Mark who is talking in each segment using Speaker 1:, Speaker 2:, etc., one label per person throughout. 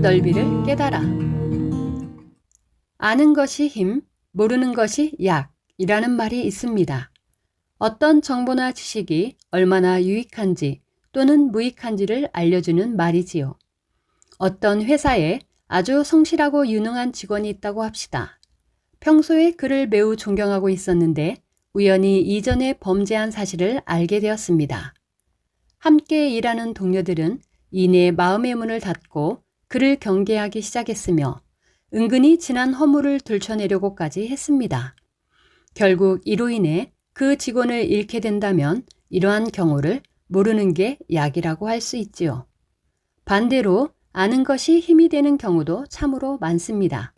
Speaker 1: 넓이를 깨달아. 아는 것이 힘, 모르는 것이 약이라는 말이 있습니다. 어떤 정보나 지식이 얼마나 유익한지 또는 무익한지를 알려주는 말이지요. 어떤 회사에 아주 성실하고 유능한 직원이 있다고 합시다. 평소에 그를 매우 존경하고 있었는데 우연히 이전에 범죄한 사실을 알게 되었습니다. 함께 일하는 동료들은 이내 마음의 문을 닫고 그를 경계하기 시작했으며 은근히 지난 허물을 들춰내려고까지 했습니다. 결국 이로 인해 그 직원을 잃게 된다면 이러한 경우를 모르는 게 약이라고 할 수 있지요. 반대로 아는 것이 힘이 되는 경우도 참으로 많습니다.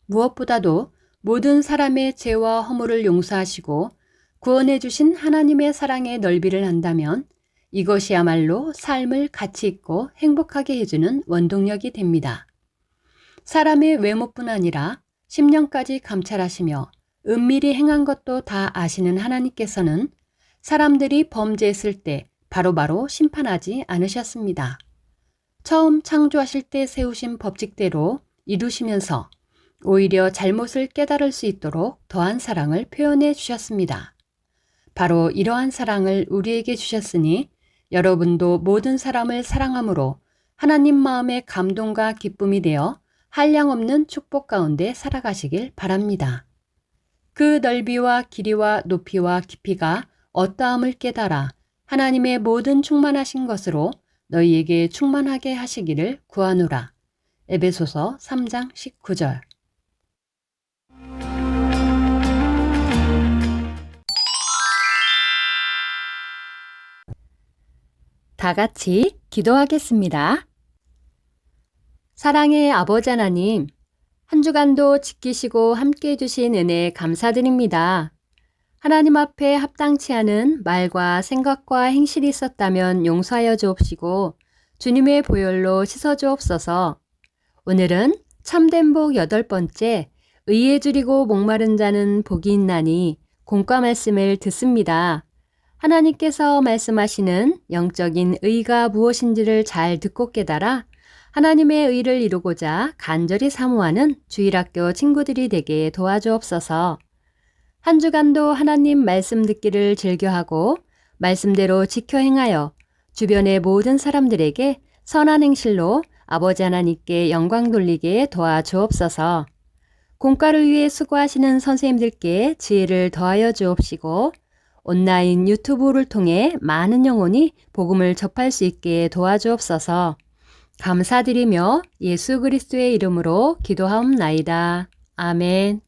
Speaker 1: 무엇보다도 모든 사람의 죄와 허물을 용서하시고 구원해 주신 하나님의 사랑의 넓이를 안다면 이것이야말로 삶을 가치 있고 행복하게 해주는 원동력이 됩니다. 사람의 외모뿐 아니라 심령까지 감찰하시며 은밀히 행한 것도 다 아시는 하나님께서는 사람들이 범죄했을 때 바로바로 심판하지 않으셨습니다. 처음 창조하실 때 세우신 법칙대로 이루시면서 오히려 잘못을 깨달을 수 있도록 더한 사랑을 표현해 주셨습니다. 바로 이러한 사랑을 우리에게 주셨으니 여러분도 모든 사람을 사랑함으로 하나님 마음의 감동과 기쁨이 되어 한량없는 축복 가운데 살아가시길 바랍니다. 그 넓이와 길이와 높이와 깊이가 어떠함을 깨달아 하나님의 모든 충만하신 것으로 너희에게 충만하게 하시기를 구하노라. 에베소서 3장 19절. 다 같이 기도하겠습니다. 사랑의 아버지 하나님, 한 주간도 지키시고 함께 해주신 은혜 감사드립니다. 하나님 앞에 합당치 않은 말과 생각과 행실이 있었다면 용서하여 주옵시고 주님의 보혈로 씻어 주옵소서. 오늘은 참된 복 8번째, 의에 줄이고 목마른 자는 복이 있나니 공과 말씀을 듣습니다. 하나님께서 말씀하시는 영적인 의가 무엇인지를 잘 듣고 깨달아 하나님의 의를 이루고자 간절히 사모하는 주일학교 친구들이 되게 도와주옵소서. 한 주간도 하나님 말씀 듣기를 즐겨하고 말씀대로 지켜 행하여 주변의 모든 사람들에게 선한 행실로 아버지 하나님께 영광 돌리게 도와주옵소서. 공과를 위해 수고하시는 선생님들께 지혜를 더하여 주옵시고 온라인 유튜브를 통해 많은 영혼이 복음을 접할 수 있게 도와주옵소서. 감사드리며 예수 그리스도의 이름으로 기도하옵나이다. 아멘.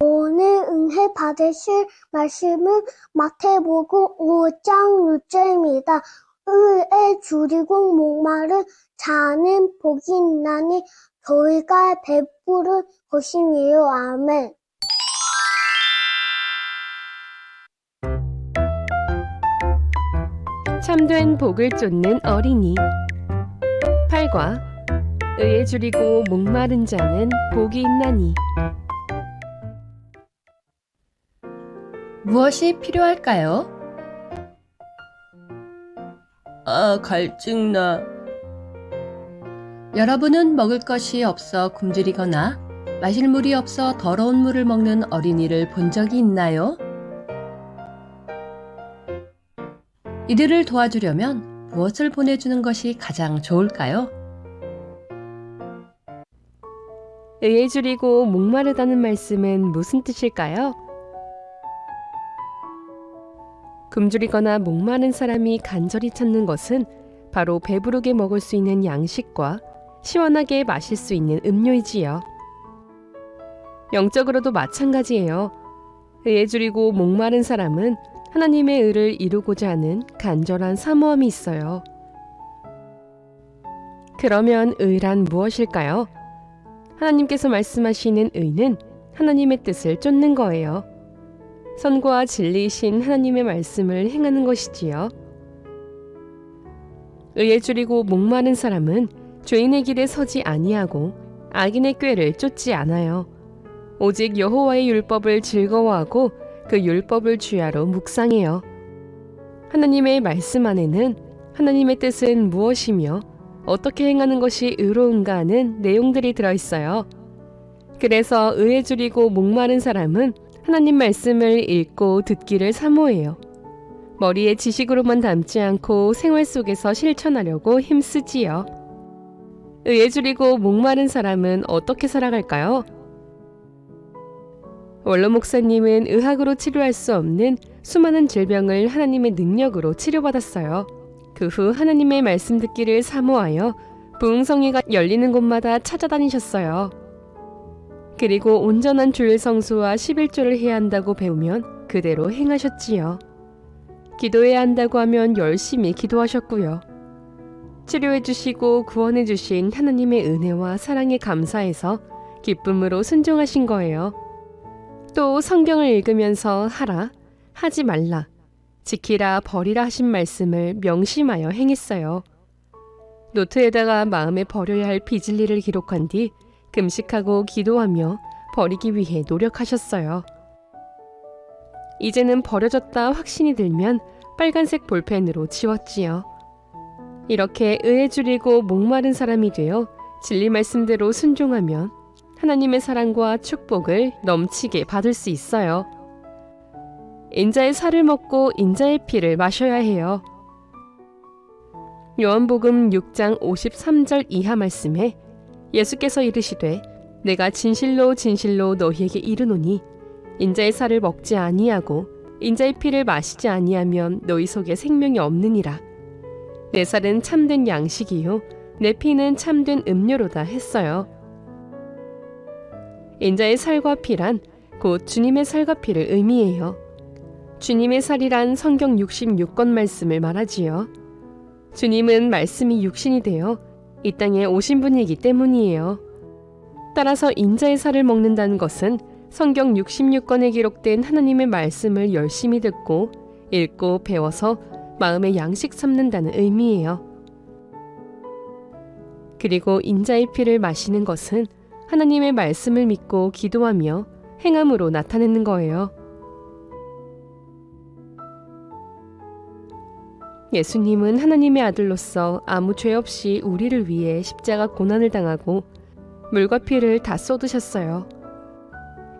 Speaker 2: 오늘 은혜 받으실 말씀은 마태복음 5장 6절입니다. 의에 줄이고 목마른 자는 복이 있나니 저희가 베푸를 것이니요. 아멘.
Speaker 3: 참된 복을 쫓는 어린이. 8과 의에 줄이고 목마른 자는 복이 있나니.
Speaker 1: 무엇이 필요할까요?
Speaker 4: 갈증나.
Speaker 1: 여러분은 먹을 것이 없어 굶주리거나 마실 물이 없어 더러운 물을 먹는 어린이를 본 적이 있나요? 이들을 도와주려면 무엇을 보내주는 것이 가장 좋을까요?
Speaker 3: 의에 줄이고 목마르다는 말씀은 무슨 뜻일까요? 굶주리거나 목마른 사람이 간절히 찾는 것은 바로 배부르게 먹을 수 있는 양식과 시원하게 마실 수 있는 음료이지요. 영적으로도 마찬가지예요. 의에 줄이고 목마른 사람은 하나님의 의를 이루고자 하는 간절한 사모함이 있어요. 그러면 의란 무엇일까요? 하나님께서 말씀하시는 의는 하나님의 뜻을 쫓는 거예요. 선과 진리이신 하나님의 말씀을 행하는 것이지요. 의에 줄이고 목마른 사람은 죄인의 길에 서지 아니하고 악인의 꾀를 쫓지 않아요. 오직 여호와의 율법을 즐거워하고 그 율법을 주야로 묵상해요. 하나님의 말씀 안에는 하나님의 뜻은 무엇이며 어떻게 행하는 것이 의로운가 하는 내용들이 들어있어요. 그래서 의에 줄이고 목마른 사람은 하나님 말씀을 읽고 듣기를 사모해요. 머리에 지식으로만 담지 않고 생활 속에서 실천하려고 힘쓰지요. 의에 줄이고 목마른 사람은 어떻게 살아갈까요? 원로 목사님은 의학으로 치료할 수 없는 수많은 질병을 하나님의 능력으로 치료받았어요. 그 후 하나님의 말씀 듣기를 사모하여 부흥성회가 열리는 곳마다 찾아다니셨어요. 그리고 온전한 주일 성수와 11조를 해야 한다고 배우면 그대로 행하셨지요. 기도해야 한다고 하면 열심히 기도하셨고요. 치료해 주시고 구원해 주신 하나님의 은혜와 사랑에 감사해서 기쁨으로 순종하신 거예요. 또 성경을 읽으면서 하라, 하지 말라, 지키라, 버리라 하신 말씀을 명심하여 행했어요. 노트에다가 마음에 버려야 할 비진리를 기록한 뒤 금식하고 기도하며 버리기 위해 노력하셨어요. 이제는 버려졌다 확신이 들면 빨간색 볼펜으로 지웠지요. 이렇게 의에 줄이고 목마른 사람이 되어 진리 말씀대로 순종하면 하나님의 사랑과 축복을 넘치게 받을 수 있어요. 인자의 살을 먹고 인자의 피를 마셔야 해요. 요한복음 6장 53절 이하 말씀에 예수께서 이르시되 내가 진실로 진실로 너희에게 이르노니 인자의 살을 먹지 아니하고 인자의 피를 마시지 아니하면 너희 속에 생명이 없느니라. 내 살은 참된 양식이요 내 피는 참된 음료로다 했어요. 인자의 살과 피란 곧 주님의 살과 피를 의미해요. 주님의 살이란 성경 66권 말씀을 말하지요. 주님은 말씀이 육신이 되어 이 땅에 오신 분이기 때문이에요. 따라서 인자의 살을 먹는다는 것은 성경 66권에 기록된 하나님의 말씀을 열심히 듣고 읽고 배워서 마음의 양식 삼는다는 의미예요. 그리고 인자의 피를 마시는 것은 하나님의 말씀을 믿고 기도하며 행함으로 나타내는 거예요. 예수님은 하나님의 아들로서 아무 죄 없이 우리를 위해 십자가 고난을 당하고 물과 피를 다 쏟으셨어요.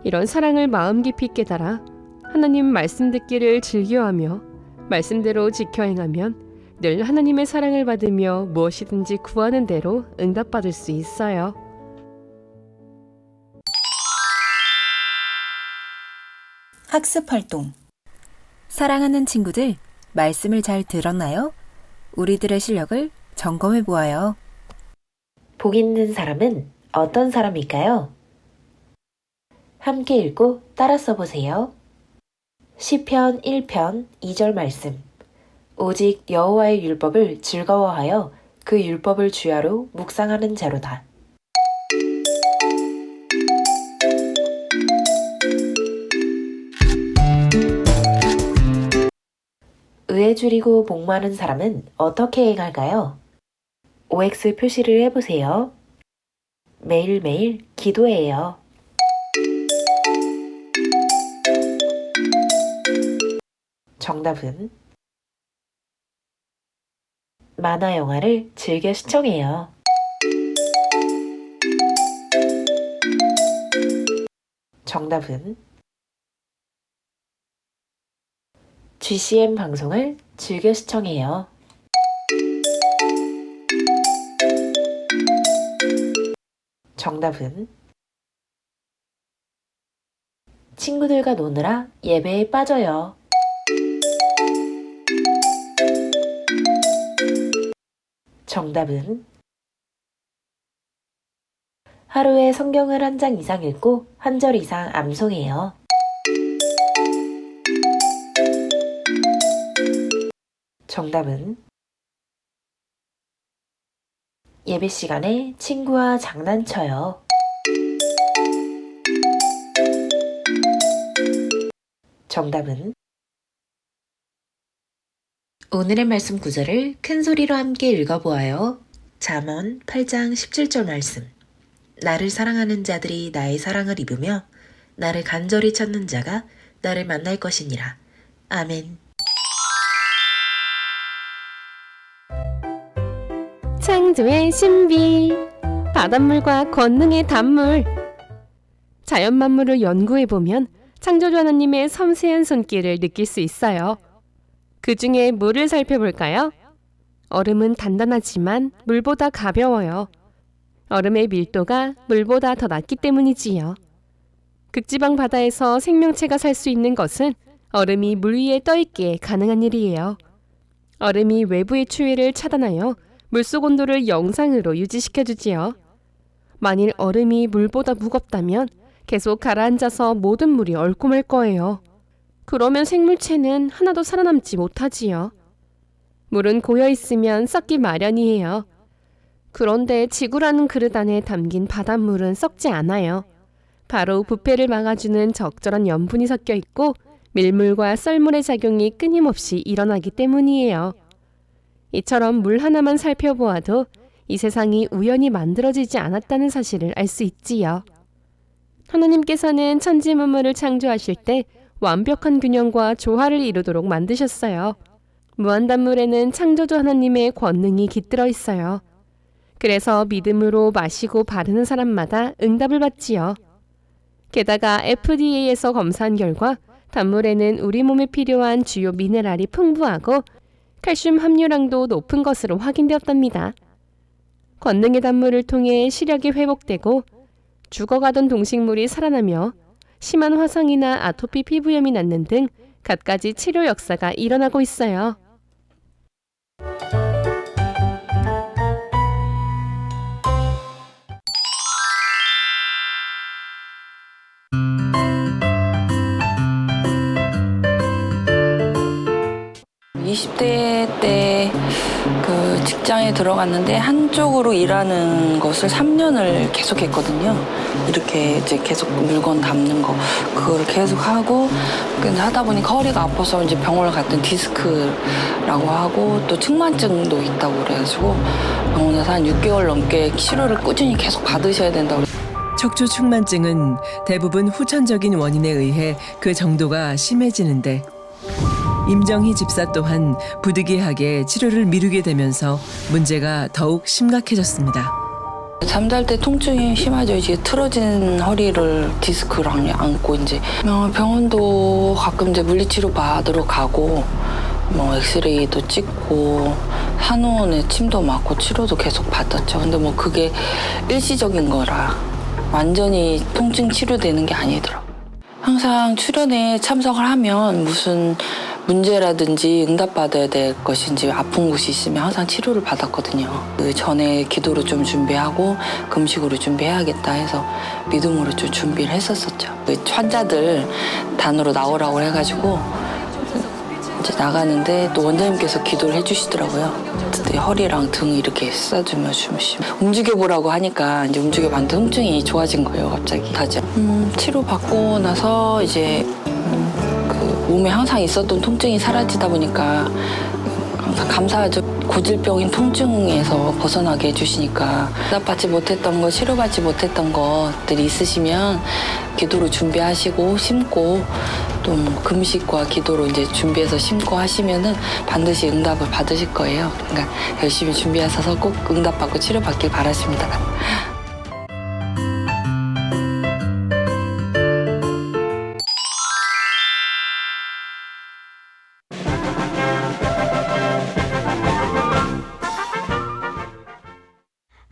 Speaker 3: 이런 사랑을 마음 깊이 깨달아 하나님 말씀 듣기를 즐겨하며 말씀대로 지켜 행하면 늘 하나님의 사랑을 받으며 무엇이든지 구하는 대로 응답받을 수 있어요.
Speaker 4: 학습 활동. 사랑하는 친구들, 말씀을 잘 들었나요? 우리들의 실력을 점검해 보아요.
Speaker 5: 복 있는 사람은 어떤 사람일까요? 함께 읽고 따라 써보세요. 시편 1편 2절 말씀. 오직 여호와의 율법을 즐거워하여 그 율법을 주야로 묵상하는 자로다. 의에 줄이고 목마른 사람은 어떻게 행할까요? OX 표시를 해보세요. 매일매일 기도해요. 정답은 만화 영화를 즐겨 시청해요. 정답은 GCN 방송을 즐겨 시청해요. 정답은 친구들과 노느라 예배에 빠져요. 정답은 하루에 성경을 한 장 이상 읽고 한 절 이상 암송해요. 정답은 예배 시간에 친구와 장난쳐요. 정답은 오늘의 말씀 구절을 큰 소리로 함께 읽어보아요. 잠언 8장 17절 말씀. 나를 사랑하는 자들이 나의 사랑을 입으며 나를 간절히 찾는 자가 나를 만날 것이니라. 아멘.
Speaker 3: 창 창조의 신비, 바닷물과 권능의 단물. 자연 만물을 연구해보면 창조주 하나님의 섬세한 손길을 느낄 수 있어요. 그 중에 물을 살펴볼까요? 얼음은 단단하지만 물보다 가벼워요. 얼음의 밀도가 물보다 더 낮기 때문이지요. 극지방 바다에서 생명체가 살 수 있는 것은 얼음이 물 위에 떠있기에 가능한 일이에요. 얼음이 외부의 추위를 차단하여 물속 온도를 영상으로 유지시켜주지요. 만일 얼음이 물보다 무겁다면 계속 가라앉아서 모든 물이 얼고 말 거예요. 그러면 생물체는 하나도 살아남지 못하지요. 물은 고여있으면 썩기 마련이에요. 그런데 지구라는 그릇 안에 담긴 바닷물은 썩지 않아요. 바로 부패를 막아주는 적절한 염분이 섞여 있고 밀물과 썰물의 작용이 끊임없이 일어나기 때문이에요. 이처럼 물 하나만 살펴보아도 이 세상이 우연히 만들어지지 않았다는 사실을 알 수 있지요. 하나님께서는 천지 만물을 창조하실 때 완벽한 균형과 조화를 이루도록 만드셨어요. 무한단물에는 창조주 하나님의 권능이 깃들어 있어요. 그래서 믿음으로 마시고 바르는 사람마다 응답을 받지요. 게다가 FDA에서 검사한 결과 단물에는 우리 몸에 필요한 주요 미네랄이 풍부하고 칼슘 함유량도 높은 것으로 확인되었답니다. 권능의 단물을 통해 시력이 회복되고 죽어가던 동식물이 살아나며 심한 화상이나 아토피 피부염이 낫는 등 갖가지 치료 역사가 일어나고 있어요.
Speaker 6: 이십 대 때 그 직장에 들어갔는데 한쪽으로 일하는 것을 3년을 계속 했거든요. 이렇게 이제 계속 물건 담는 거 그거를 계속 하고 근데 하다 보니까 허리가 아파서 이제 병원을 갔더니 디스크라고 하고 또 측만증도 있다고 그래가지고 병원에서 한 6개월 넘게 치료를 꾸준히 계속 받으셔야 된다고.
Speaker 7: 척추 측만증은 대부분 후천적인 원인에 의해 그 정도가 심해지는데 임정희 집사 또한 부득이하게 치료를 미루게 되면서 문제가 더욱 심각해졌습니다.
Speaker 6: 잠잘 때 통증이 심하죠. 이제 틀어진 허리를 디스크랑 안고 이제 병원도 가끔 이제 물리치료 받으러 가고 뭐 엑스레이도 찍고 한의원에 침도 맞고 치료도 계속 받았죠. 근데 뭐 그게 일시적인 거라 완전히 통증 치료되는 게 아니더라고요. 항상 출연에 참석을 하면 무슨 문제라든지 응답받아야 될 것인지 아픈 곳이 있으면 항상 치료를 받았거든요. 그 전에 기도로 좀 준비하고 금식으로 준비해야겠다 해서 믿음으로 좀 준비를 했었었죠. 그 환자들 단으로 나오라고 해가지고 이제 나가는데 또 원장님께서 기도를 해주시더라고요. 그때 허리랑 등 이렇게 싸주며 움직여보라고 하니까 이제 움직여봤는데 통증이 좋아진 거예요, 갑자기. 치료 받고 나서 이제 몸에 항상 있었던 통증이 사라지다 보니까 항상 감사하죠. 고질병인 통증에서 벗어나게 해주시니까 응답받지 못했던 거, 치료받지 못했던 것들이 있으시면 기도로 준비하시고 심고 또 금식과 기도로 이제 준비해서 심고 하시면은 반드시 응답을 받으실 거예요. 그러니까 열심히 준비하셔서 꼭 응답받고 치료받길 바라십니다.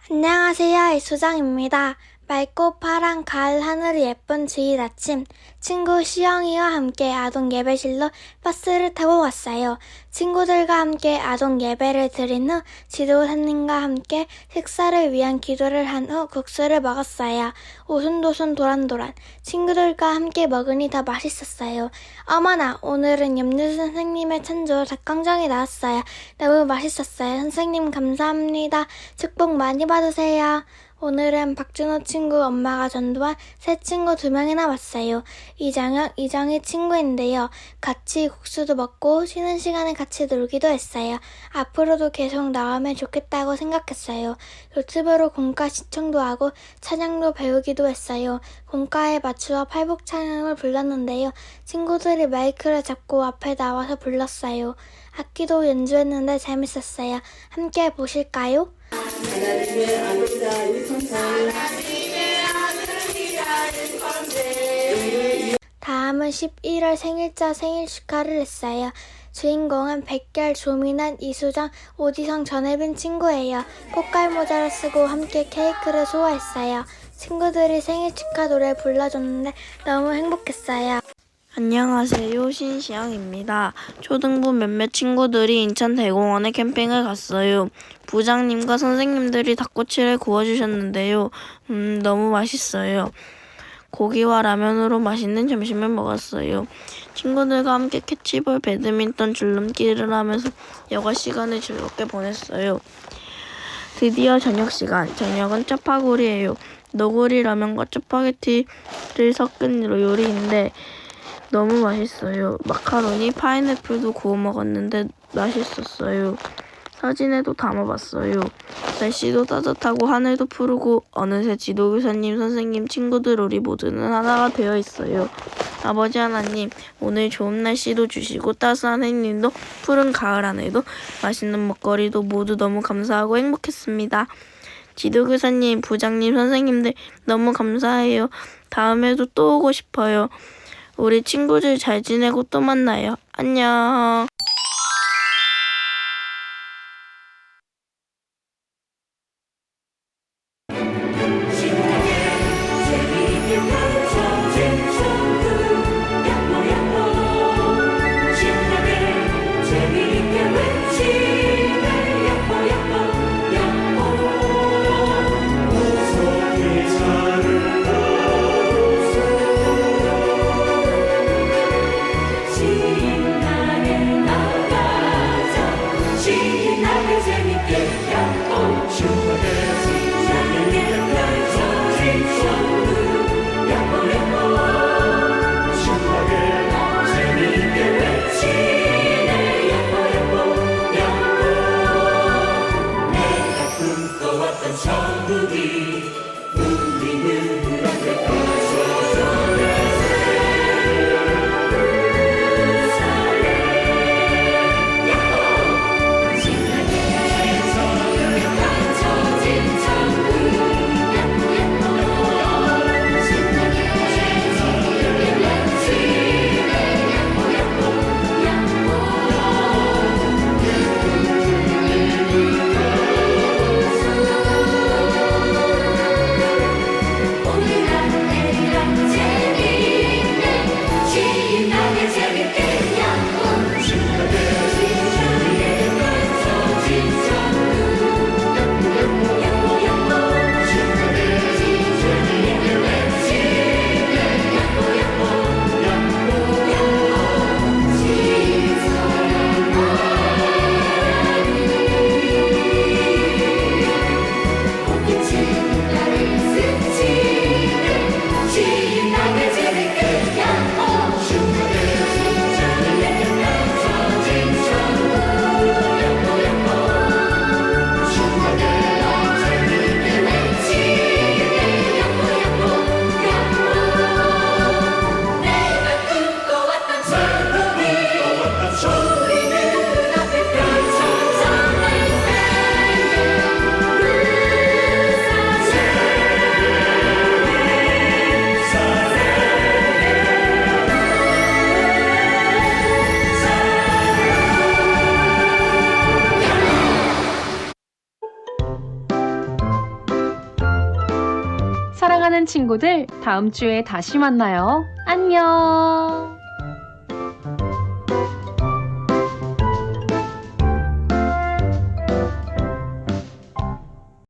Speaker 2: 안녕하세요. 이수정입니다. 맑고 파란 가을 하늘이 예쁜 주일 아침, 친구 시영이와 함께 아동 예배실로 버스를 타고 왔어요. 친구들과 함께 아동 예배를 드린 후 지도사님과 함께 식사를 위한 기도를 한 후 국수를 먹었어요. 오순도순 도란도란 친구들과 함께 먹으니 더 맛있었어요. 어머나, 오늘은 염류 선생님의 찬조 닭강정이 나왔어요. 너무 맛있었어요. 선생님 감사합니다. 축복 많이 받으세요. 오늘은 박준호 친구 엄마가 전도한 새 친구 2명이나 왔어요. 이장혁, 이정희 친구인데요. 같이 국수도 먹고 쉬는 시간에 같이 놀기도 했어요. 앞으로도 계속 나오면 좋겠다고 생각했어요. 유튜브로 공과 시청도 하고 찬양도 배우기도 했어요. 공과에 맞추어 팔복 찬양을 불렀는데요. 친구들이 마이크를 잡고 앞에 나와서 불렀어요. 악기도 연주했는데 재밌었어요. 함께 보실까요? 다음은 11월 생일자 생일 축하를 했어요. 주인공은 백결, 조민한, 이수정, 오지성, 전혜빈 친구예요. 꽃갈 모자를 쓰고 함께 케이크를 소화했어요. 친구들이 생일 축하 노래 불러줬는데 너무 행복했어요.
Speaker 8: 안녕하세요. 신시영입니다. 초등부 몇몇 친구들이 인천 대공원에 캠핑을 갔어요. 부장님과 선생님들이 닭꼬치를 구워주셨는데요. 너무 맛있어요. 고기와 라면으로 맛있는 점심을 먹었어요. 친구들과 함께 캐치볼, 배드민턴, 줄넘기를 하면서 여가 시간을 즐겁게 보냈어요. 드디어 저녁 시간. 저녁은 짜파구리예요. 너구리 라면과 짜파게티를 섞은 요리인데 너무 맛있어요. 마카로니, 파인애플도 구워 먹었는데 맛있었어요. 사진에도 담아봤어요. 날씨도 따뜻하고 하늘도 푸르고 어느새 지도교사님, 선생님, 친구들 우리 모두는 하나가 되어 있어요. 아버지 하나님, 오늘 좋은 날씨도 주시고 따스한 햇님도 푸른 가을 하늘도 맛있는 먹거리도 모두 너무 감사하고 행복했습니다. 지도교사님, 부장님, 선생님들 너무 감사해요. 다음에도 또 오고 싶어요. 우리 친구들 잘 지내고 또 만나요. 안녕.
Speaker 3: 사랑하는 친구들, 다음 주에 다시 만나요. 안녕!